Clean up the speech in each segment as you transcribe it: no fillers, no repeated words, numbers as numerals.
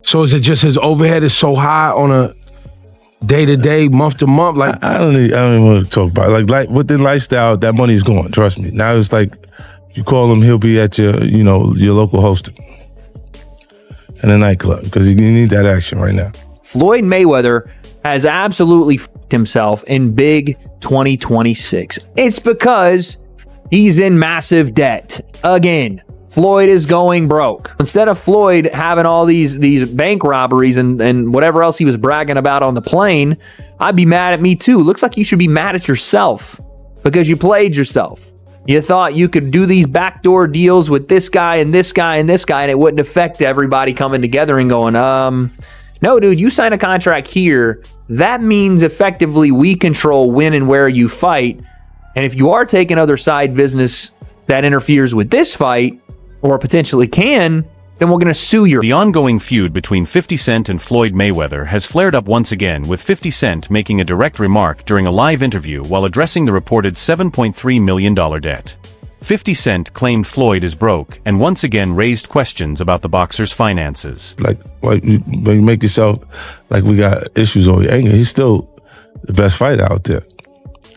So is it just his overhead is so high on a day-to-day, month-to-month? Like I don't even want to talk about it. Like with the lifestyle, that money's gone. Trust me. Now it's like if you call him, he'll be at your local hosting in a nightclub because you need that action right now. Floyd Mayweather has absolutely f***ed himself in big 2026. It's because he's in massive debt again. Floyd is going broke. Instead of Floyd having all these bank robberies and whatever else he was bragging about on the plane, I'd be mad at me too. Looks like you should be mad at yourself because you played yourself. You thought you could do these backdoor deals with this guy and this guy and this guy and it wouldn't affect everybody coming together and going, no, dude, you sign a contract here. That means effectively we control when and where you fight. And if you are taking other side business that interferes with this fight, or potentially can, then we're going to sue you. The ongoing feud between 50 Cent and Floyd Mayweather has flared up once again, with 50 Cent making a direct remark during a live interview while addressing the reported $7.3 million debt. 50 Cent claimed Floyd is broke and once again raised questions about the boxer's finances. Like you make yourself like we got issues over your anger. He's still the best fighter out there.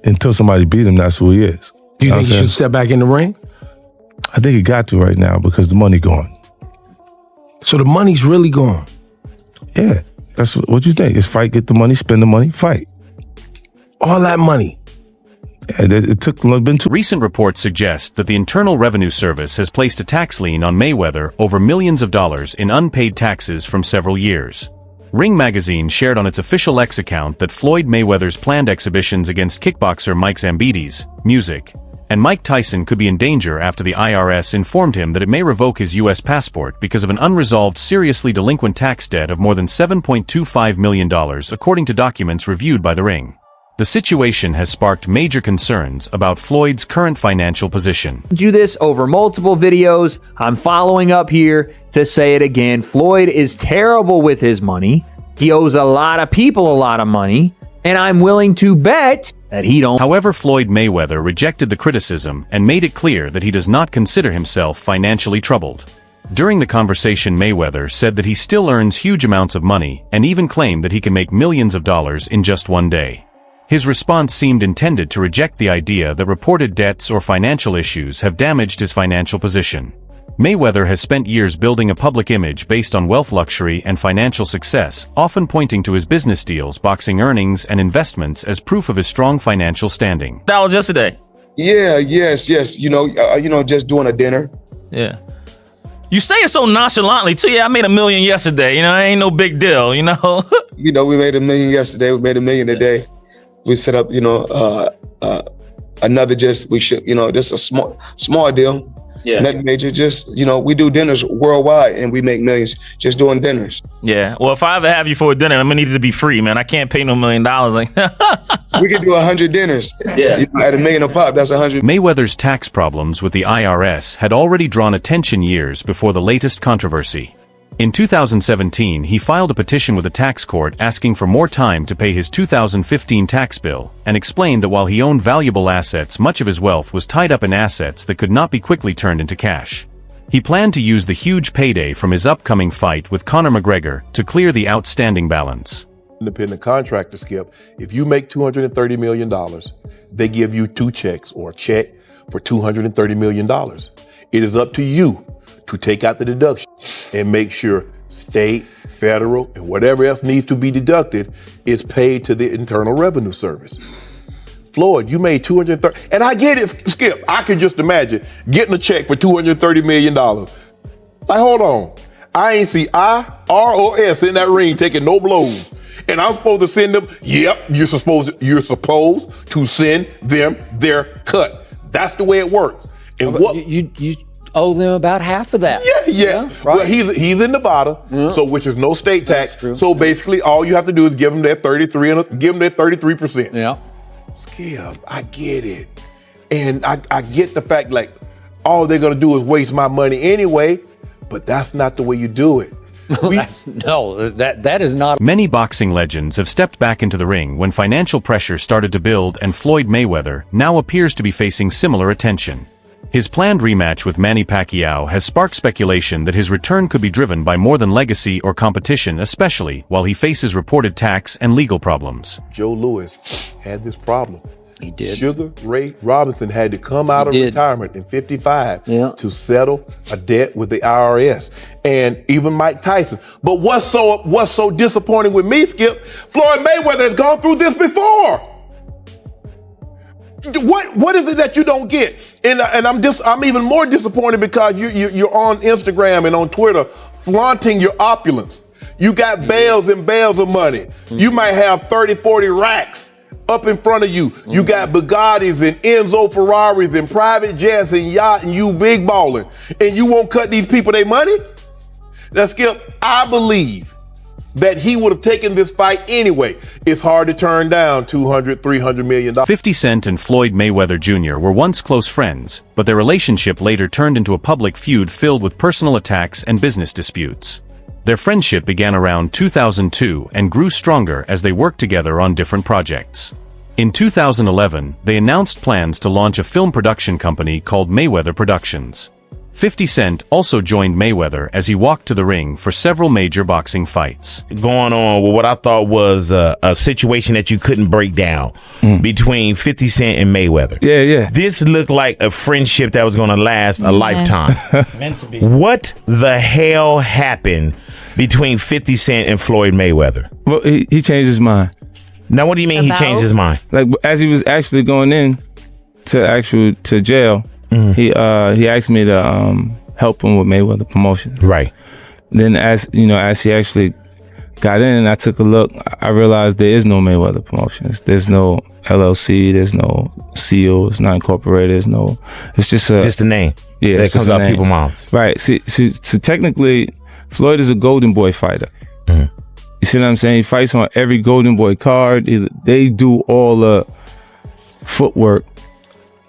Until somebody beat him, that's who he is. Do you think he should step back in the ring? I think he got to right now because the money gone. So the money's really gone? Yeah. That's what you think. It's fight, get the money, spend the money, fight. All that money? Yeah, it took been too. Recent reports suggest that the Internal Revenue Service has placed a tax lien on Mayweather over millions of dollars in unpaid taxes from several years. Ring magazine shared on its official X account that Floyd Mayweather's planned exhibitions against kickboxer Mike Zambides, Music, and Mike Tyson could be in danger after the IRS informed him that it may revoke his U.S. passport because of an unresolved, seriously delinquent tax debt of more than $7.25 million, according to documents reviewed by The Ring. The situation has sparked major concerns about Floyd's current financial position. Do this over multiple videos. I'm following up here to say it again. Floyd is terrible with his money. He owes a lot of people a lot of money, and I'm willing to bet that he don't. However, Floyd Mayweather rejected the criticism and made it clear that he does not consider himself financially troubled. During the conversation, Mayweather said that he still earns huge amounts of money and even claimed that he can make millions of dollars in just one day. His response seemed intended to reject the idea that reported debts or financial issues have damaged his financial position. Mayweather has spent years building a public image based on wealth, luxury, and financial success, often pointing to his business deals, boxing earnings, and investments as proof of his strong financial standing. That was yesterday. Yeah, yes. Just doing a dinner. Yeah. You say it so nonchalantly too. Yeah, I made $1 million yesterday. It ain't no big deal. We made $1 million yesterday. We made $1 million today. We set up, another just a small deal. Yeah. Nothing major, just, we do dinners worldwide and we make millions just doing dinners. Yeah. Well, if I ever have you for a dinner, I'm gonna need it to be free, man. I can't pay no $1 million. Like we could do 100 dinners. Yeah. At $1 million a pop, that's 100. Mayweather's tax problems with the IRS had already drawn attention years before the latest controversy. In 2017, he filed a petition with the tax court asking for more time to pay his 2015 tax bill and explained that while he owned valuable assets, much of his wealth was tied up in assets that could not be quickly turned into cash. He planned to use the huge payday from his upcoming fight with Conor McGregor to clear the outstanding balance. Independent contractor, Skip, if you make $230 million, they give you 2 checks or a check for $230 million. It is up to you to take out the deduction and make sure state, federal, and whatever else needs to be deducted is paid to the Internal Revenue Service. Floyd, you made $230, and I get it, Skip. I can just imagine getting a check for $230 million. Like, hold on. I ain't see I, R, or S in that ring taking no blows. And I'm supposed to send them, yep, you're supposed to send them their cut. That's the way it works. And what you owe them about half of that. Yeah. Right? Well, he's in Nevada, so which is no state tax. So basically, all you have to do is give them that 33%. Yeah. Skip, I get it, and I get the fact like all they're gonna do is waste my money anyway, but that's not the way you do it. That is not. Many boxing legends have stepped back into the ring when financial pressure started to build, and Floyd Mayweather now appears to be facing similar attention. His planned rematch with Manny Pacquiao has sparked speculation that his return could be driven by more than legacy or competition, especially while he faces reported tax and legal problems. Joe Louis had this problem. He did. Sugar Ray Robinson had to come out of retirement in 55 to settle a debt with the IRS, and even Mike Tyson. But what's so disappointing with me, Skip? Floyd Mayweather has gone through this before. What is it that you don't get? And I'm even more disappointed because you're on Instagram and on Twitter flaunting your opulence. You got bales and bales of money. You might have 30, 40 racks up in front of you. You got Bugattis and Enzo Ferraris and private jets and yacht, and you big balling. And you won't cut these people their money? Now, Skip, I believe that he would have taken this fight anyway. It's hard to turn down $200, $300 million. 50 Cent and Floyd Mayweather Jr. were once close friends, but their relationship later turned into a public feud filled with personal attacks and business disputes. Their friendship began around 2002 and grew stronger as they worked together on different projects. In 2011, they announced plans to launch a film production company called Mayweather Productions. 50 Cent also joined Mayweather as he walked to the ring for several major boxing fights. Going on with what I thought was a situation that you couldn't break down between 50 Cent and Mayweather. Yeah. This looked like a friendship that was going to last a lifetime. Meant to be. What the hell happened between 50 Cent and Floyd Mayweather? Well, he changed his mind. Now, what do you mean he changed his mind? Like, as he was actually going in to jail, he asked me to help him with Mayweather Promotions. Right. Then as he actually got in and I took a look, I realized there is no Mayweather Promotions. There's no LLC, there's no seal, it's not incorporated, it's just a name. Yeah, that comes out people's mouths. Right. See, technically, Floyd is a Golden Boy fighter. You see what I'm saying? He fights on every Golden Boy card. They do all the footwork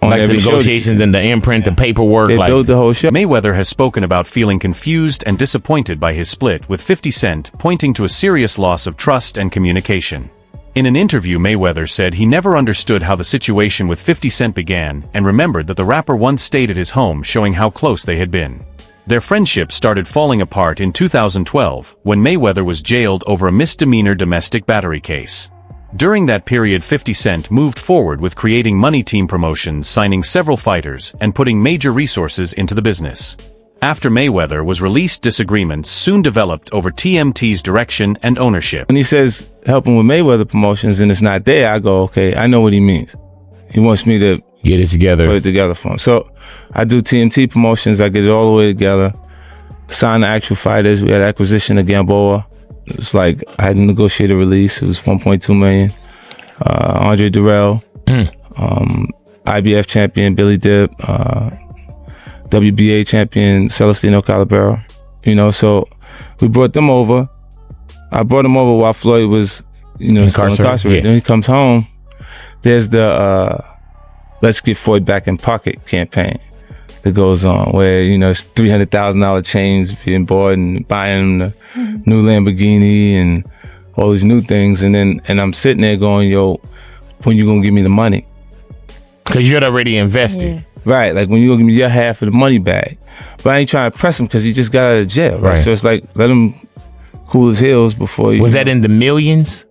on like every the negotiations and the imprint, the paperwork. They build the whole show. Mayweather has spoken about feeling confused and disappointed by his split with 50 Cent, pointing to a serious loss of trust and communication. In an interview, Mayweather said he never understood how the situation with 50 Cent began and remembered that the rapper once stayed at his home, showing how close they had been. Their friendship started falling apart in 2012 when Mayweather was jailed over a misdemeanor domestic battery case. During that period, 50 Cent moved forward with creating Money Team Promotions, signing several fighters, and putting major resources into the business. After Mayweather was released, disagreements soon developed over TMT's direction and ownership. When he says helping with Mayweather Promotions and it's not there, I go, okay, I know what he means. He wants me to get it together, put it together for him. So I do TMT Promotions. I get it all the way together, sign the actual fighters. We had acquisition of Gamboa. It was like I had to negotiate a release. It was 1.2 million. Andre Durrell, IBF champion Billy Dip, WBA champion Celestino Calabero. So we brought them over. I brought them over while Floyd was, still incarcerated. Then he comes home. There's the Let's Get Floyd Back in Pocket campaign that goes on where, it's $300,000 chains being bought and buying the new Lamborghini and all these new things. And I'm sitting there going, yo, when you gonna give me the money? Because you're already invested. Yeah. Right, like when you gonna give me your half of the money back. But I ain't trying to press him because he just got out of jail, right? So it's like, let him cool his heels before you. Was that in the millions?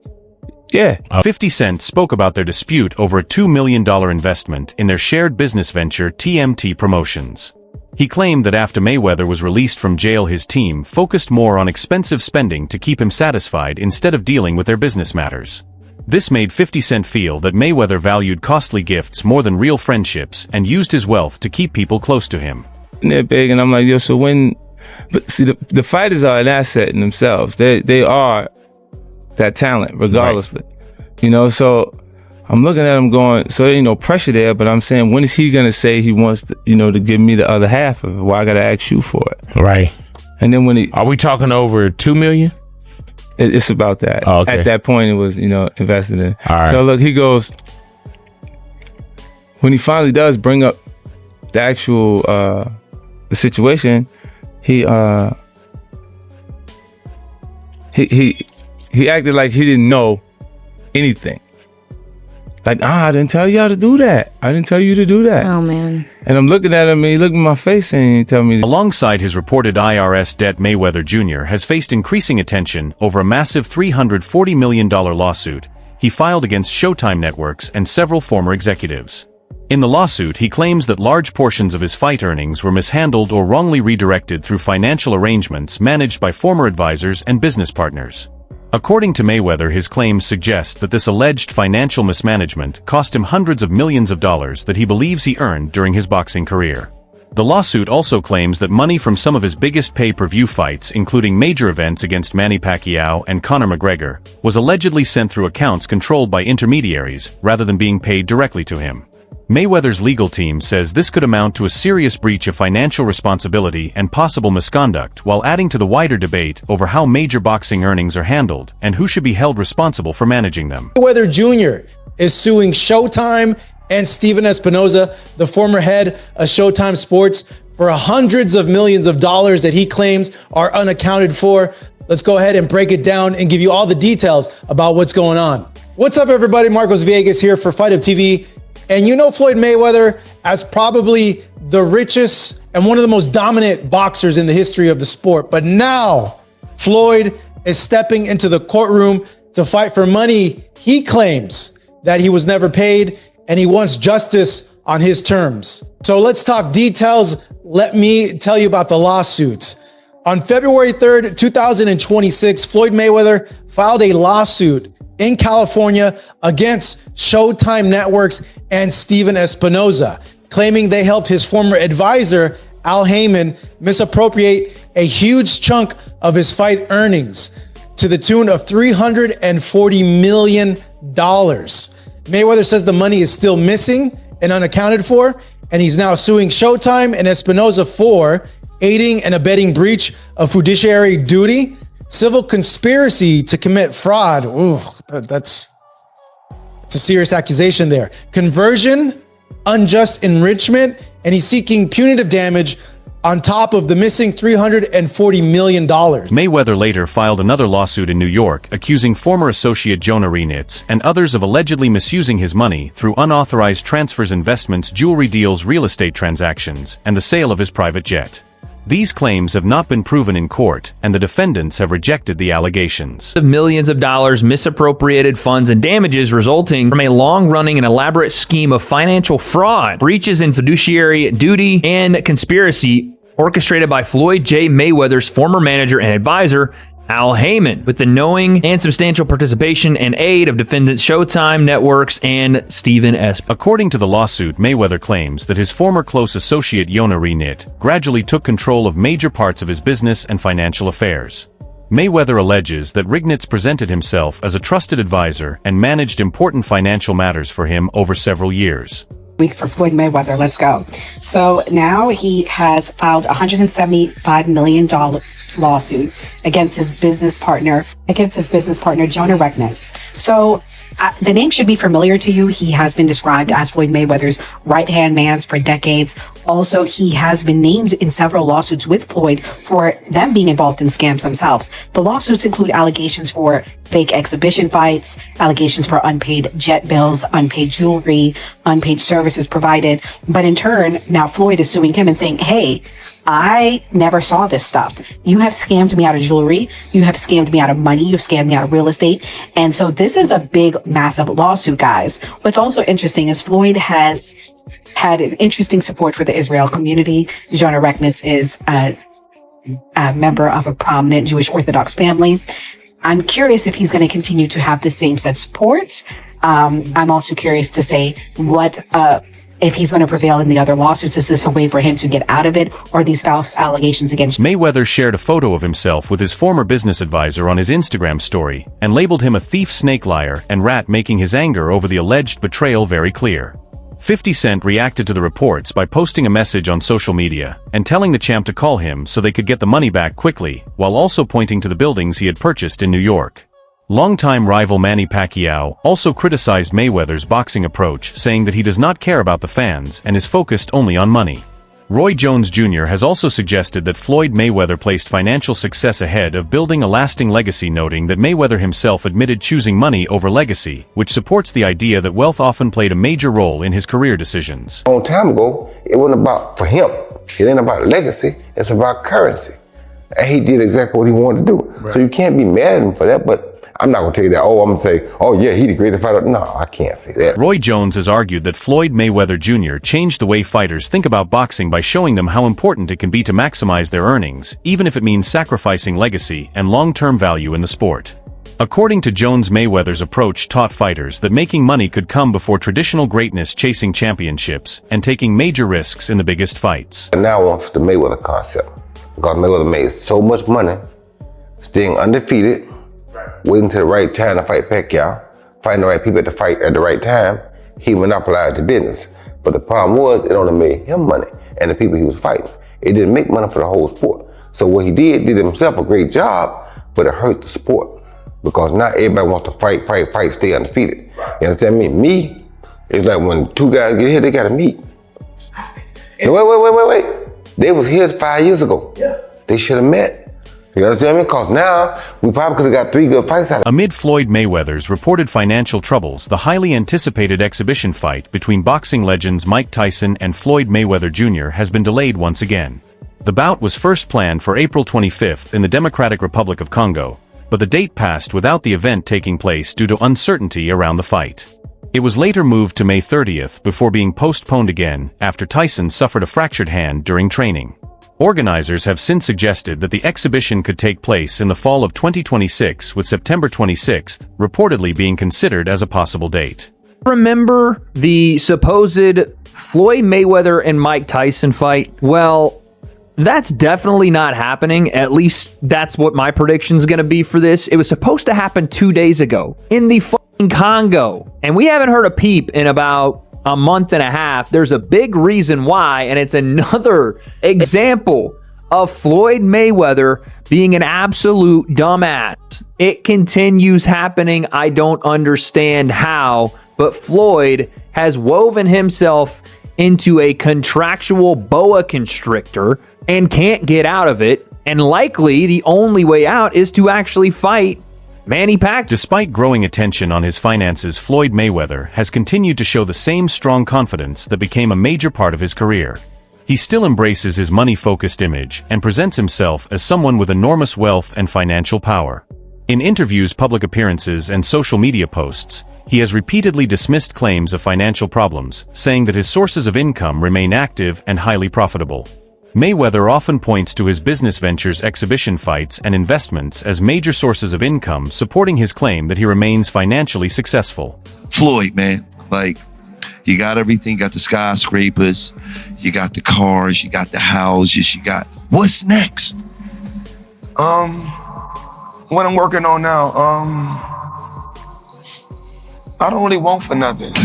Yeah. 50 Cent spoke about their dispute over a $2 million investment in their shared business venture TMT Promotions. He claimed that after Mayweather was released from jail, his team focused more on expensive spending to keep him satisfied instead of dealing with their business matters. This made 50 Cent feel that Mayweather valued costly gifts more than real friendships and used his wealth to keep people close to him. And they're big, and I'm like, yo, so when... But see, the fighters are an asset in themselves. They are that talent, regardlessly. Right. So I'm looking at him going, so there ain't no pressure there, but I'm saying, when is he going to say he wants to, to give me the other half of it? Why I got to ask you for it? Right. And then when he... Are we talking over $2 million? It's about that. Oh, okay. At that point, it was, invested in. All right. So look, he goes, when he finally does bring up the actual, the situation, he acted like he didn't know anything. Like, I didn't tell y'all to do that. I didn't tell you to do that. Oh, man. And I'm looking at him, and he looked in my face, and he tell me. Alongside his reported IRS debt, Mayweather Jr. has faced increasing attention over a massive $340 million lawsuit he filed against Showtime Networks and several former executives. In the lawsuit, he claims that large portions of his fight earnings were mishandled or wrongly redirected through financial arrangements managed by former advisors and business partners. According to Mayweather, his claims suggest that this alleged financial mismanagement cost him hundreds of millions of dollars that he believes he earned during his boxing career. The lawsuit also claims that money from some of his biggest pay-per-view fights, including major events against Manny Pacquiao and Conor McGregor, was allegedly sent through accounts controlled by intermediaries rather than being paid directly to him. Mayweather's legal team says this could amount to a serious breach of financial responsibility and possible misconduct, while adding to the wider debate over how major boxing earnings are handled and who should be held responsible for managing them. Mayweather Jr. is suing Showtime and Steven Espinoza, the former head of Showtime Sports, for hundreds of millions of dollars that he claims are unaccounted for. Let's go ahead and break it down and give you all the details about what's going on. What's up, everybody? Marcos Villegas here for Fight Up TV. And you know Floyd Mayweather as probably the richest and one of the most dominant boxers in the history of the sport. But now Floyd is stepping into the courtroom to fight for money he claims that he was never paid, and he wants justice on his terms. So let's talk details. Let me tell you about the lawsuit. On February 3rd, 2026, Floyd Mayweather filed a lawsuit in California against Showtime Networks and Steven Espinoza, claiming they helped his former advisor, Al Heyman, misappropriate a huge chunk of his fight earnings to the tune of $340 million. Mayweather says the money is still missing and unaccounted for, and he's now suing Showtime and Espinoza for aiding and abetting breach of fiduciary duty, civil conspiracy to commit fraud. Ooh, that's a serious accusation there. Conversion, unjust enrichment, and he's seeking punitive damage on top of the missing $340 million. Mayweather later filed another lawsuit in New York, accusing former associate Jonah Renitz and others of allegedly misusing his money through unauthorized transfers, investments, jewelry deals, real estate transactions, and the sale of his private jet. These claims have not been proven in court, and the defendants have rejected the allegations. Millions of dollars, misappropriated funds, and damages resulting from a long-running and elaborate scheme of financial fraud, breaches in fiduciary duty, and conspiracy orchestrated by Floyd J. Mayweather's former manager and advisor, Al Heyman, with the knowing and substantial participation and aid of defendants Showtime Networks and Steven S. According to the lawsuit, Mayweather claims that his former close associate Jonah Renitz gradually took control of major parts of his business and financial affairs. Mayweather alleges that Renitz presented himself as a trusted advisor and managed important financial matters for him over several years. Week for Floyd Mayweather. Let's go. So now he has filed $175 million lawsuit against his business partner, Jonah Renitz. So the name should be familiar to you. He has been described as Floyd Mayweather's right-hand man for decades. Also, he has been named in several lawsuits with Floyd for them being involved in scams themselves. The lawsuits include allegations for fake exhibition fights, allegations for unpaid jet bills, unpaid jewelry, unpaid services provided. But in turn, now Floyd is suing him and saying, hey, I never saw this stuff. You have scammed me out of jewelry. You have scammed me out of money. You've scammed me out of real estate. And so this is a big, massive lawsuit, guys. What's also interesting is Floyd has had an interesting support for the Israel community. Jonah Renitz is a member of a prominent Jewish Orthodox family. I'm curious if he's going to continue to have the same set support. I'm also curious to say if he's going to prevail in the other lawsuits. Is this a way for him to get out of it, or these false allegations against Mayweather shared a photo of himself with his former business advisor on his Instagram story and labeled him a thief, snake, liar, and rat, making his anger over the alleged betrayal very clear. 50 Cent reacted to the reports by posting a message on social media and telling the champ to call him so they could get the money back quickly, while also pointing to the buildings he had purchased in New York. Longtime rival Manny Pacquiao also criticized Mayweather's boxing approach, saying that he does not care about the fans and is focused only on money. Roy Jones Jr. has also suggested that Floyd Mayweather placed financial success ahead of building a lasting legacy, noting that Mayweather himself admitted choosing money over legacy, which supports the idea that wealth often played a major role in his career decisions. A long time ago, it wasn't about, for him, it ain't about legacy, it's about currency. And he did exactly what he wanted to do. Right. So you can't be mad at him for that, but I'm not gonna tell you that, I'm gonna say, oh yeah, he the greatest fighter. No, I can't say that. Roy Jones has argued that Floyd Mayweather Jr. changed the way fighters think about boxing by showing them how important it can be to maximize their earnings, even if it means sacrificing legacy and long-term value in the sport. According to Jones, Mayweather's approach taught fighters that making money could come before traditional greatness, chasing championships, and taking major risks in the biggest fights. And now I want the Mayweather concept, because Mayweather made so much money, staying undefeated, waiting to the right time to fight Pacquiao, finding the right people to fight at the right time. He monopolized the business. But the problem was, it only made him money and the people he was fighting. It didn't make money for the whole sport. So what he did himself a great job, but it hurt the sport. Because now everybody wants to fight, stay undefeated. You understand me? Me, it's like when two guys get here, they gotta meet. No, wait. They was here 5 years ago. Yeah. They should have met. You understand me? Because now, we probably could have got 3 good fights out of it. Amid Floyd Mayweather's reported financial troubles, the highly anticipated exhibition fight between boxing legends Mike Tyson and Floyd Mayweather Jr. has been delayed once again. The bout was first planned for April 25th in the Democratic Republic of Congo, but the date passed without the event taking place due to uncertainty around the fight. It was later moved to May 30th before being postponed again after Tyson suffered a fractured hand during training. Organizers have since suggested that the exhibition could take place in the fall of 2026, with September 26th reportedly being considered as a possible date. Remember the supposed Floyd Mayweather and Mike Tyson fight? Well, that's definitely not happening. At least that's what my prediction is going to be for this. It was supposed to happen 2 days ago in the fucking Congo, and we haven't heard a peep in about a month and a half. There's a big reason why, and it's another example of Floyd Mayweather being an absolute dumbass. It continues happening. I don't understand how, but Floyd has woven himself into a contractual boa constrictor and can't get out of it, and likely the only way out is to actually fight Manny Pacquiao. Despite growing attention on his finances, Floyd Mayweather has continued to show the same strong confidence that became a major part of his career. He still embraces his money-focused image and presents himself as someone with enormous wealth and financial power. In interviews, public appearances, and social media posts, he has repeatedly dismissed claims of financial problems, saying that his sources of income remain active and highly profitable. Mayweather often points to his business ventures, exhibition fights, and investments as major sources of income, supporting his claim that he remains financially successful. Floyd, man, like, you got everything, you got the skyscrapers, you got the cars, you got the houses, you got... What's next? What I'm working on now, I don't really want for nothing.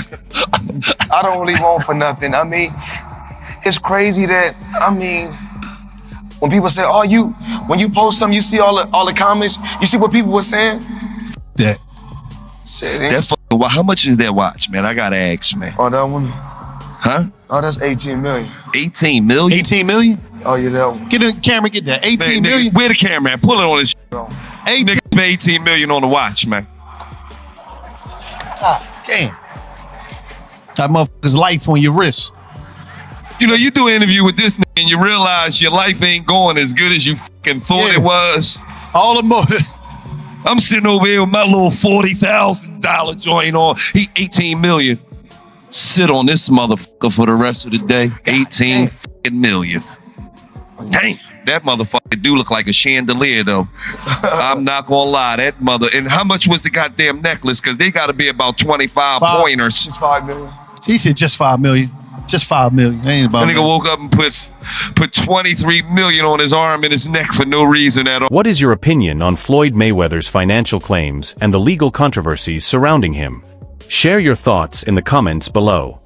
I mean, it's crazy that, when people say, when you post something, you see all the comments, you see what people were saying? That how much is that watch, man? I gotta ask, man. Oh, that one? Huh? Oh, that's 18 million. 18 million? 18 million? Oh, yeah, that one. Get the camera, get that. 18 man, million? Nigga, where the camera, man? Pull it on this nigga spent 18 million on the watch, man. God damn. That motherfucker's life on your wrist. You know, you do an interview with this nigga and you realize your life ain't going as good as you fucking thought it was. All the more. I'm sitting over here with my little $40,000 joint on. He 18 million. Sit on this motherfucker for the rest of the day. 18 fucking million. Dang, that motherfucker do look like a chandelier though. I'm not gonna lie, that mother. And how much was the goddamn necklace? Cause they gotta be about 25 pointers. Just 5 million. He said just 5 million. Just 5 million. Ain't about that nigga woke up and put 23 million on his arm and his neck for no reason at all. What is your opinion on Floyd Mayweather's financial claims and the legal controversies surrounding him? Share your thoughts in the comments below.